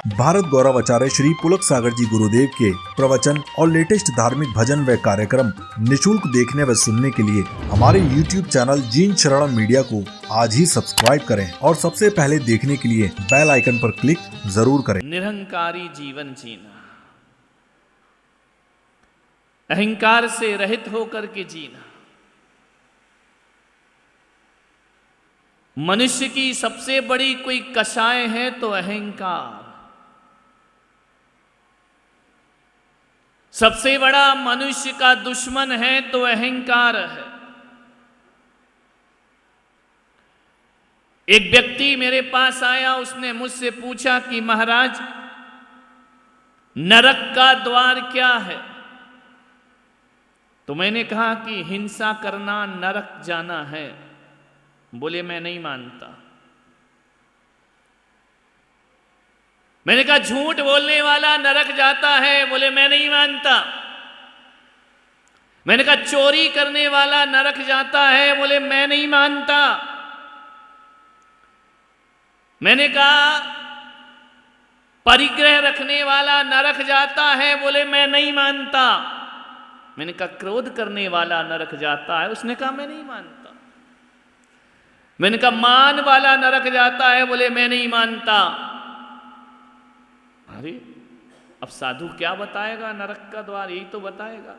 भारत गौरव आचार्य श्री पुलक सागर जी गुरुदेव के प्रवचन और लेटेस्ट धार्मिक भजन व कार्यक्रम निशुल्क देखने व सुनने के लिए हमारे YouTube चैनल जीन शरणम मीडिया को आज ही सब्सक्राइब करें और सबसे पहले देखने के लिए बेल आइकन पर क्लिक जरूर करें। निरहंकारी जीवन जीना, अहंकार से रहित होकर के जीना। मनुष्य की सबसे बड़ी कोई कषाय है तो अहंकार। सबसे बड़ा मनुष्य का दुश्मन है तो अहंकार है। एक व्यक्ति मेरे पास आया, उसने मुझसे पूछा कि महाराज नरक का द्वार क्या है? तो मैंने कहा कि हिंसा करना नरक जाना है। बोले मैं नहीं मानता। मैंने कहा झूठ बोलने वाला नरक जाता है। बोले मैं नहीं मानता। मैंने कहा चोरी करने वाला नरक जाता है। बोले मैं नहीं मानता। मैंने कहा परिग्रह रखने वाला नरक जाता है। बोले मैं नहीं मानता। मैंने कहा क्रोध करने वाला नरक जाता है। उसने कहा मैं नहीं मानता। मैंने कहा मान वाला नरक जाता है। बोले मैं नहीं मानता। अरे अब साधु क्या बताएगा? नरक का द्वार यही तो बताएगा।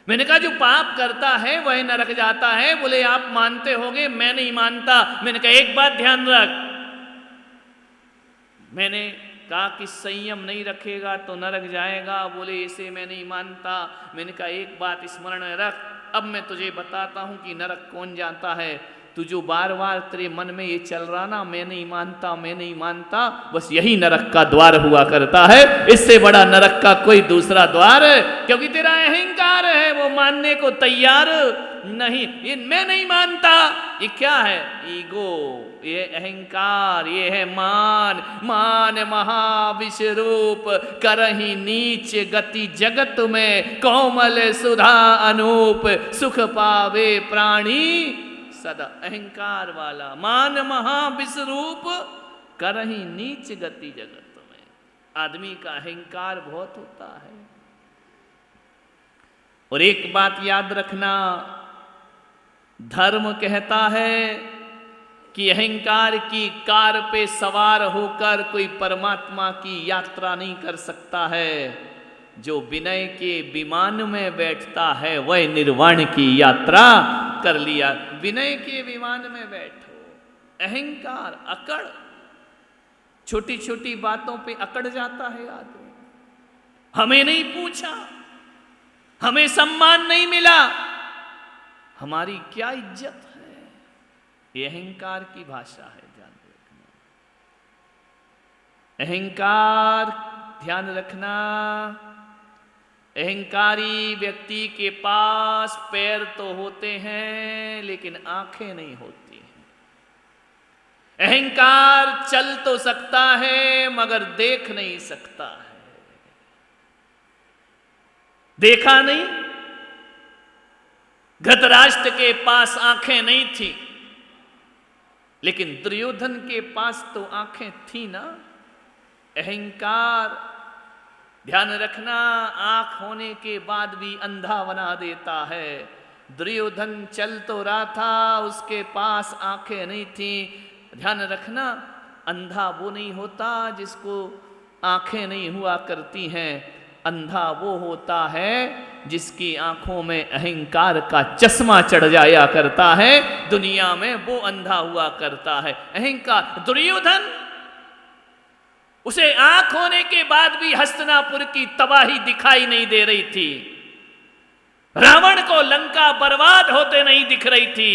मैंने कहा जो पाप करता है वह नरक जाता है। बोले आप मानते होगे, मैं नहीं मानता। मैंने कहा एक बात ध्यान रख। मैंने कहा कि संयम नहीं रखेगा तो नरक जाएगा। बोले इसे मैं नहीं मानता। मैंने कहा एक बात स्मरण में रख, अब मैं तुझे बताता हूं कि नरक कौन जाता है। तू जो बार बार तेरे मन में ये चल रहा ना, मैं नहीं मानता, मैं नहीं मानता, बस यही नरक का द्वार हुआ करता है। इससे बड़ा नरक का कोई दूसरा द्वार है, क्योंकि तेरा अहंकार है वो मानने को तैयार नहीं। ये मैं नहीं मानता, ये क्या है? ईगो, ये अहंकार, ये है मान। मान महाविष रूप, करहि नीच गति जगत में, कोमल सुधा अनूप, सुख पावे प्राणी सदा। अहंकार वाला मान महाविष रूप, करहि नीच गति जगत में। आदमी का अहंकार बहुत होता है। और एक बात याद रखना, धर्म कहता है कि अहंकार की कार पे सवार होकर कोई परमात्मा की यात्रा नहीं कर सकता है। जो विनय के विमान में बैठता है वह निर्वाण की यात्रा कर लिया। विनय के विमान में बैठो। अहंकार, अकड़, छोटी छोटी बातों पे अकड़ जाता है आदमी। हमें नहीं पूछा, हमें सम्मान नहीं मिला, हमारी क्या इज्जत है? ये अहंकार की भाषा है, ध्यान रखना। अहंकार, ध्यान रखना। अहंकारी व्यक्ति के पास पैर तो होते हैं लेकिन आंखें नहीं होती हैं। अहंकार चल तो सकता है मगर देख नहीं सकता है। देखा नहीं? धृतराष्ट्र के पास आंखें नहीं थी, लेकिन दुर्योधन के पास तो आंखें थी ना। अहंकार, ध्यान रखना, आंख होने के बाद भी अंधा बना देता है। दुर्योधन चल तो रहा था, उसके पास आंखें नहीं थी। ध्यान रखना, अंधा वो नहीं होता जिसको आंखें नहीं हुआ करती हैं। अंधा वो होता है जिसकी आंखों में अहंकार का चश्मा चढ़ जाया करता है। दुनिया में वो अंधा हुआ करता है। अहंकार। दुर्योधन, उसे आंख होने के बाद भी हस्तिनापुर की तबाही दिखाई नहीं दे रही थी। रावण को लंका बर्बाद होते नहीं दिख रही थी।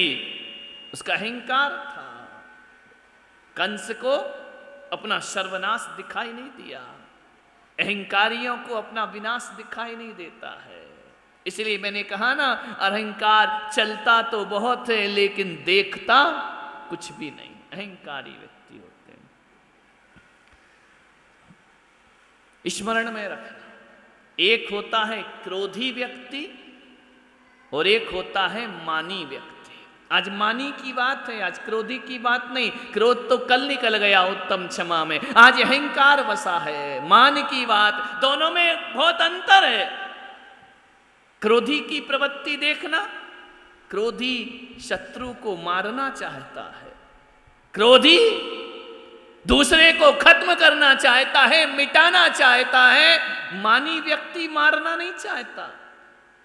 उसका अहंकार था। कंस को अपना सर्वनाश दिखाई नहीं दिया। अहंकारियों को अपना विनाश दिखाई नहीं देता है। इसलिए मैंने कहा ना, अहंकार चलता तो बहुत है लेकिन देखता कुछ भी नहीं। अहंकारी व्यक्ति होते हैं। स्मरण में रखना, एक होता है क्रोधी व्यक्ति और एक होता है मानी व्यक्ति। आज मानी की बात है, आज क्रोधी की बात नहीं। क्रोध तो कल निकल गया उत्तम क्षमा में, आज अहंकार बसा है। मान की बात, दोनों में बहुत अंतर है। क्रोधी की प्रवृत्ति देखना, क्रोधी शत्रु को मारना चाहता है, क्रोधी दूसरे को खत्म करना चाहता है, मिटाना चाहता है। मानी व्यक्ति मारना नहीं चाहता,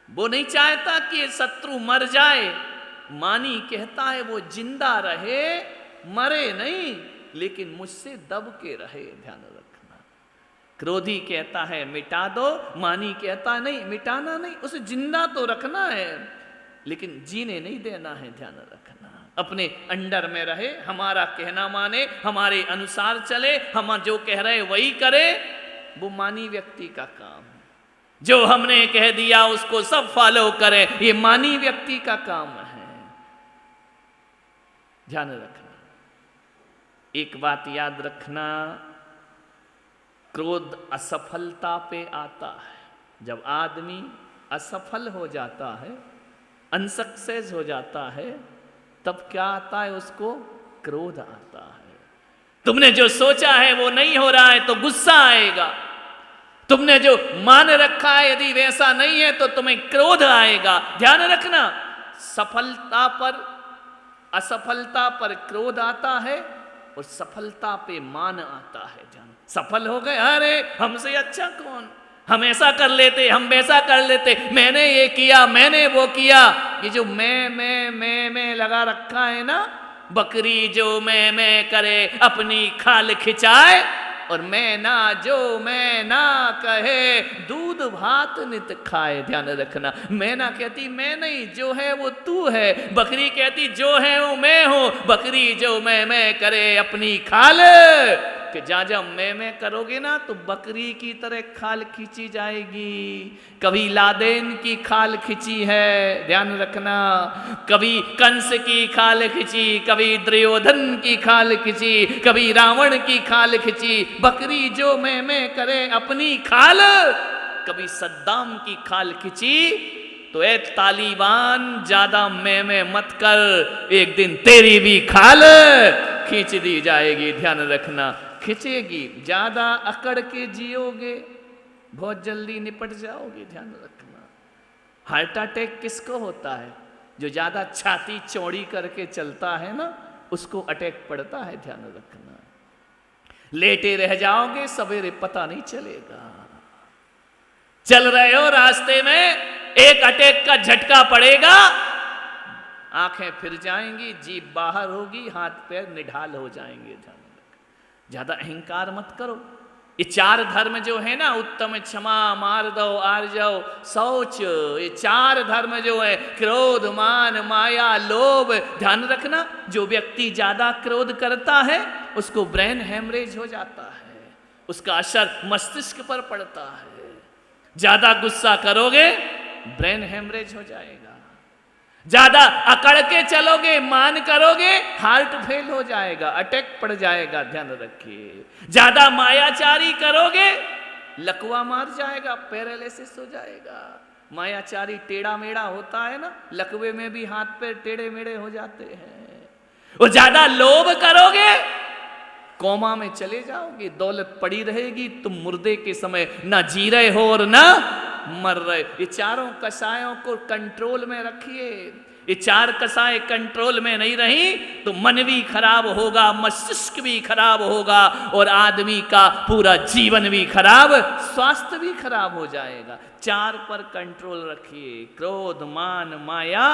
वो नहीं चाहता कि ये शत्रु मर जाए। मानी कहता है वो जिंदा रहे, मरे नहीं, लेकिन मुझसे दब के रहे, ध्यान रखना। क्रोधी कहता है मिटा दो, मानी कहता नहीं मिटाना नहीं, उसे जिंदा तो रखना है लेकिन जीने नहीं देना है, ध्यान रखना। अपने अंडर में रहे, हमारा कहना माने, हमारे अनुसार चले, हम जो कह रहे वही करे, वो मानी व्यक्ति का काम है। जो हमने कह दिया उसको सब फॉलो करें, ये मानी व्यक्ति का काम है, ध्यान रखना। एक बात याद रखना, क्रोध असफलता पे आता है। जब आदमी असफल हो जाता है, अनसक्सेस हो जाता है, तब क्या आता है उसको? क्रोध आता है। तुमने जो सोचा है वो नहीं हो रहा है तो गुस्सा आएगा। तुमने जो मान रखा है यदि वैसा नहीं है तो तुम्हें क्रोध आएगा। ध्यान रखना, सफलता पर असफलता पर क्रोध आता है और सफलता पे मान आता है। ध्यान, सफल हो गए, अरे हमसे अच्छा कौन, हम ऐसा कर लेते, हम वैसा कर लेते, मैंने ये किया, मैंने वो किया। ये जो मैं लगा रखा है ना, बकरी जो मैं करे अपनी खाल खिंचाए, और मैं ना जो मैं ना कहे दूध भात नित खाए। ध्यान रखना, मैं ना कहती मैं नहीं, जो है वो तू है। बकरी कहती जो है वो मैं हूं। बकरी जो मैं करे अपनी खाल, कि जा मैं करोगे ना तो बकरी की तरह खाल खींची जाएगी। कभी लादेन की खाल खींची है, ध्यान रखना, कभी कंस की खाल खींची, कभी दुर्योधन की खाल खींची, कभी रावण की खाल खींची। बकरी जो मैं करे अपनी खाल, कभी सद्दाम की खाल खींची। तो ए तालिबान, ज्यादा मैं मत कर, एक दिन तेरी भी खाल खींच दी जाएगी। ध्यान रखना, खिंचेगी। ज्यादा अकड़ के जियोगे बहुत जल्दी निपट जाओगे। ध्यान रखना, हार्ट अटैक किसको होता है? जो ज्यादा छाती चौड़ी करके चलता है ना, उसको अटैक पड़ता है। ध्यान रखना, लेटे रह जाओगे, सवेरे पता नहीं चलेगा। चल रहे हो रास्ते में, एक अटैक का झटका पड़ेगा, आंखें फिर जाएंगी, जीभ बाहर होगी, हाथ पैर निढाल हो जाएंगे। ज्यादा अहंकार मत करो। ये चार धर्म जो है ना, उत्तम, क्षमा, मार्दव, आर्जव, शौच, ये चार धर्म जो है, क्रोध, मान, माया, लोभ। ध्यान रखना, जो व्यक्ति ज्यादा क्रोध करता है उसको ब्रेन हेमरेज हो जाता है, उसका असर मस्तिष्क पर पड़ता है। ज्यादा गुस्सा करोगे ब्रेन हेमरेज हो जाएगा। ज्यादा अकड़ के चलोगे, मान करोगे, हार्ट फेल हो जाएगा, अटैक पड़ जाएगा। ध्यान रखिए, ज्यादा मायाचारी करोगे, लकवा मार जाएगा, पैरालिसिस हो जाएगा। मायाचारी टेढ़ा मेढ़ा होता है ना, लकवे में भी हाथ पैर टेढ़े मेढ़े हो जाते हैं। और ज्यादा लोभ करोगे, कोमा में चले जाओगे, दौलत पड़ी रहेगी, तुम मुर्दे के समय ना जी रहे हो और ना मर रहे। ये चारों कसायों को कंट्रोल में रखिए। ये चार कसाए कंट्रोल में नहीं रही तो मन भी खराब होगा, मस्तिष्क भी खराब होगा, और आदमी का पूरा जीवन भी खराब, स्वास्थ्य भी खराब हो जाएगा। चार पर कंट्रोल रखिए। क्रोध, मान, माया,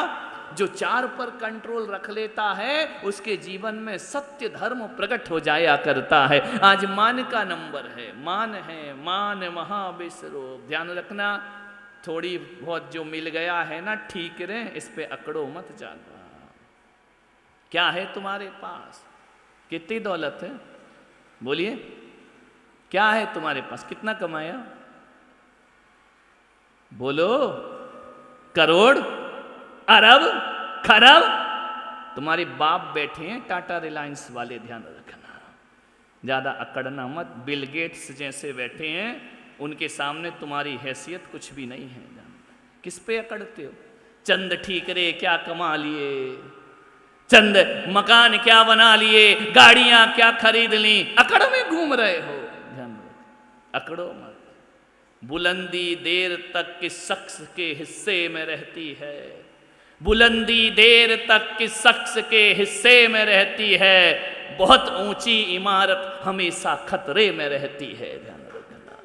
जो चार पर कंट्रोल रख लेता है उसके जीवन में सत्य धर्म प्रकट हो जाया करता है। आज मान का नंबर है, मान है, मान महाविश्व। ध्यान रखना, थोड़ी बहुत जो मिल गया है ना, ठीक रहे, इस पे अकड़ो मत ज्यादा। क्या है तुम्हारे पास? कितनी दौलत है? बोलिए, क्या है तुम्हारे पास? कितना कमाया? बोलो। करोड़, अरब, खरब? तुम्हारे बाप बैठे हैं टाटा रिलायंस वाले, ध्यान रखना, ज्यादा अकड़ना मत। बिल गेट्स जैसे बैठे हैं, उनके सामने तुम्हारी हैसियत कुछ भी नहीं है। किस पे अकड़ते हो? चंद ठीकरे क्या कमा लिए, चंद मकान क्या बना लिए, गाड़ियां क्या खरीद ली, अकड़ में घूम रहे हो। ध्यान रखो, अकड़ो मत। बुलंदी देर तक किस शख्स के हिस्से में रहती है, बुलंदी देर तक किस शख्स के हिस्से में रहती है, बहुत ऊंची इमारत हमेशा खतरे में रहती है। ध्यान रखना,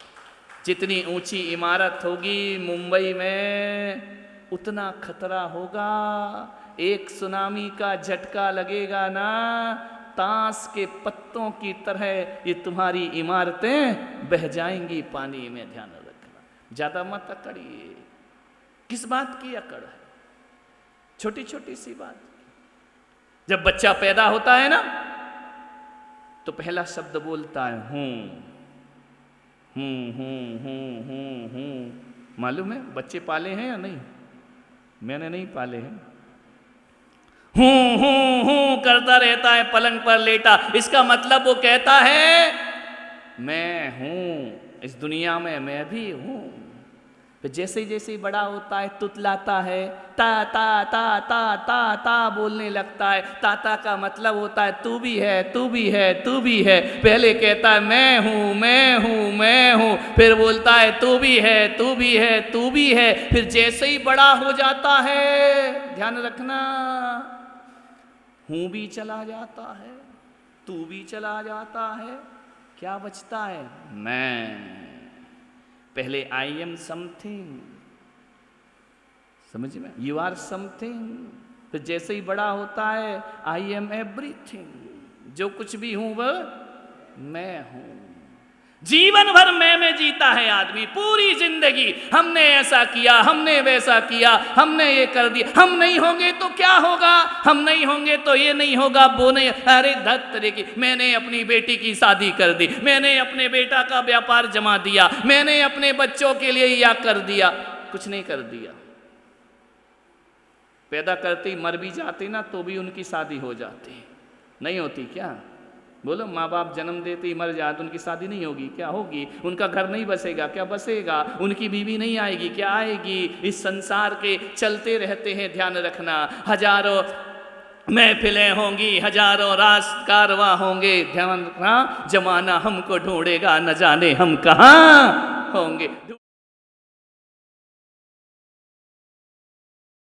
जितनी ऊंची इमारत होगी मुंबई में उतना खतरा होगा। एक सुनामी का झटका लगेगा ना, ताश के पत्तों की तरह ये तुम्हारी इमारतें बह जाएंगी पानी में। ध्यान रखना, ज्यादा मत अकड़िए। किस बात की अकड़ है? छोटी छोटी सी बात। जब बच्चा पैदा होता है ना तो पहला शब्द बोलता है हूं। मालूम है बच्चे पाले हैं या नहीं? मैंने नहीं पाले हैं। हूं करता रहता है पलंग पर लेटा। इसका मतलब वो कहता है मैं हूं, इस दुनिया में मैं भी हूं। फिर जैसे जैसे बड़ा होता है तुतलाता है, ता ता ता ता ता ता बोलने लगता है। ताता का मतलब होता है तू भी है, तू भी है, तू भी है। पहले कहता है मैं हूं, मैं हूं, मैं हूं, फिर बोलता है तू भी है, तू भी है, तू भी है। फिर जैसे ही बड़ा हो जाता है, ध्यान रखना, हूं भी चला जाता है, तू भी चला जाता है, क्या बचता है? मैं। पहले आई एम समथिंग, समझ में, यू आर समथिंग। फिर जैसे ही बड़ा होता है आई एम एवरीथिंग, जो कुछ भी हूं वह मैं हूं। जीवन भर मैं में जीता है आदमी, पूरी जिंदगी हमने ऐसा किया, हमने वैसा किया, हमने ये कर दिया। हम नहीं होंगे तो क्या होगा, हम नहीं होंगे तो ये नहीं होगा, वो नहीं। अरे धत तरह की, मैंने अपनी बेटी की शादी कर दी, मैंने अपने बेटा का व्यापार जमा दिया, मैंने अपने बच्चों के लिए या कर दिया। कुछ नहीं कर दिया। पैदा करते ही मर भी जाते ना तो भी उनकी शादी हो जाती, नहीं होती क्या? बोलो, माँ बाप जन्म देते ही मर जाए तो उनकी शादी नहीं होगी क्या? होगी। उनका घर नहीं बसेगा क्या? बसेगा। उनकी बीवी नहीं आएगी क्या? आएगी। इस संसार के चलते रहते हैं, ध्यान रखना। हजारों महफिलें होंगी, हजारों रास्त कारवां होंगे, ध्यान रखना। जमाना हमको ढूंढेगा, न जाने हम कहाँ होंगे।